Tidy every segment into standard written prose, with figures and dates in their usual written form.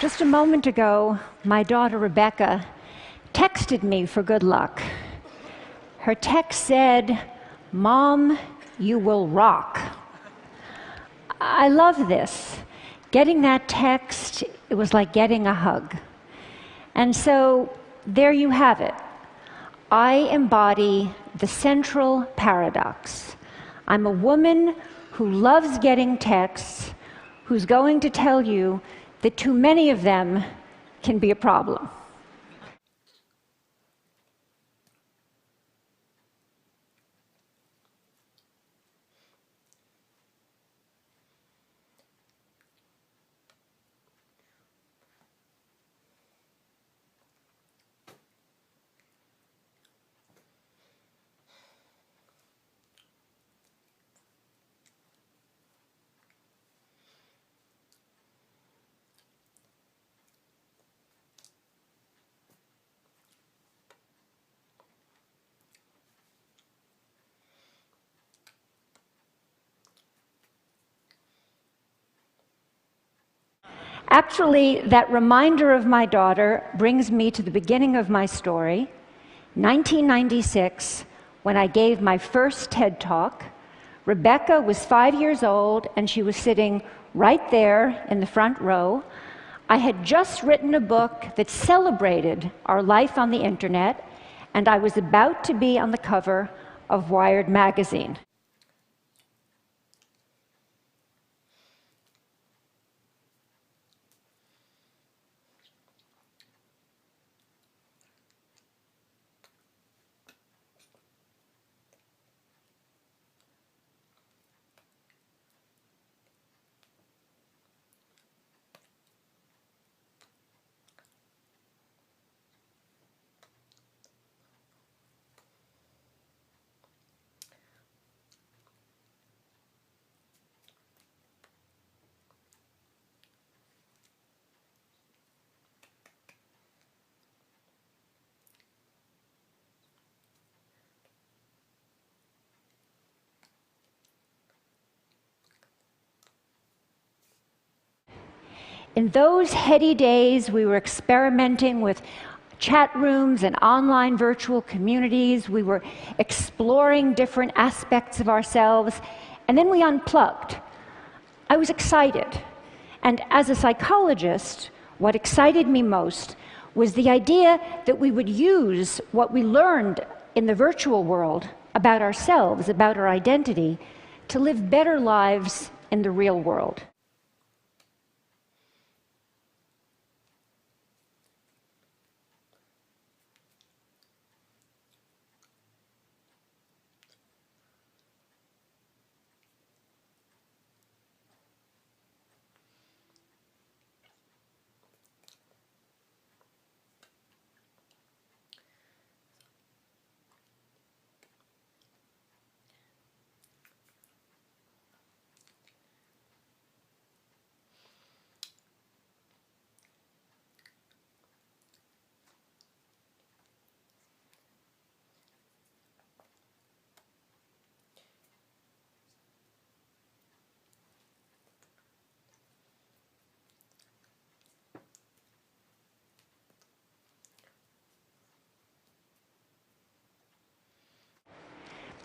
Just a moment ago, my daughter Rebecca texted me for good luck. Her text said, "Mom, you will rock." I love this. Getting that text, it was like getting a hug. And so there you have it. I embody the central paradox. I'm a woman who loves getting texts, who's going to tell you that too many of them can be a problem. Actually, that reminder of my daughter brings me to the beginning of my story, 1996, when I gave my first TED Talk. Rebecca was 5 years old, and she was sitting right there in the front row. I had just written a book that celebrated our life on the internet, and I was about to be on the cover of Wired magazine. In those heady days, we were experimenting with chat rooms and online virtual communities. We were exploring different aspects of ourselves, and then we unplugged. I was excited. And as a psychologist, what excited me most was the idea that we would use what we learned in the virtual world about ourselves, about our identity, to live better lives in the real world.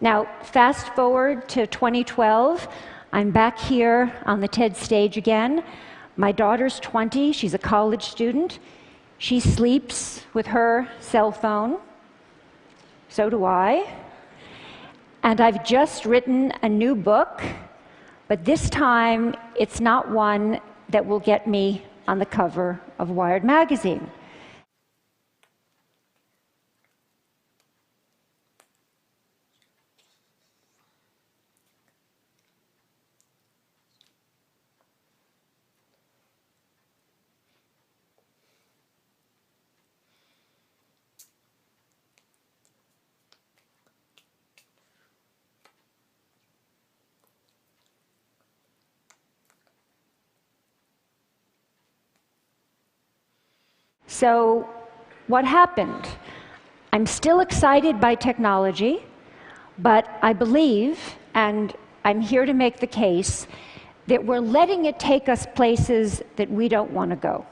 Now, fast forward to 2012, I'm back here on the TED stage again. My daughter's 20, she's a college student. She sleeps with her cell phone. So do I. And I've just written a new book, but this time it's not one that will get me on the cover of Wired magazine. So what happened? I'm still excited by technology, but I believe, and I'm here to make the case, that we're letting it take us places that we don't want to go.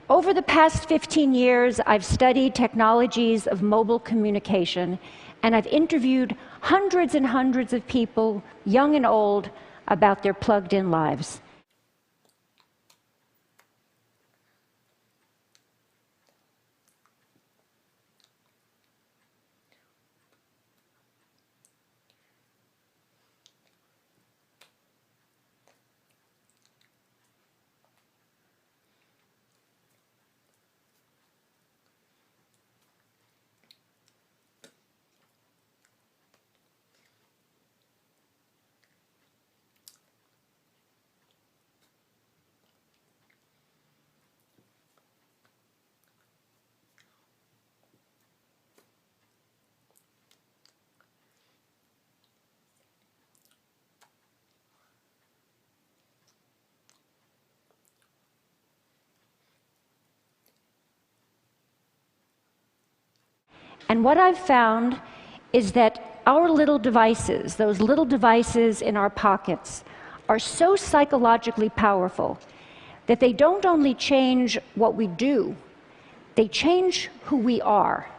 Over the past 15 years, I've studied technologies of mobile communication, and I've interviewed hundreds and hundreds of people, young and old, about their plugged-in lives. And what I've found is that our little devices, those little devices in our pockets, are so psychologically powerful that they don't only change what we do, they change who we are.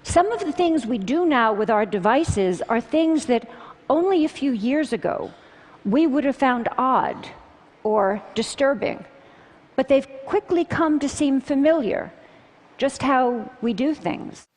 Some of the things we do now with our devices are things that only a few years ago we would have found odd or disturbing, but they've quickly come to seem familiar, just how we do things.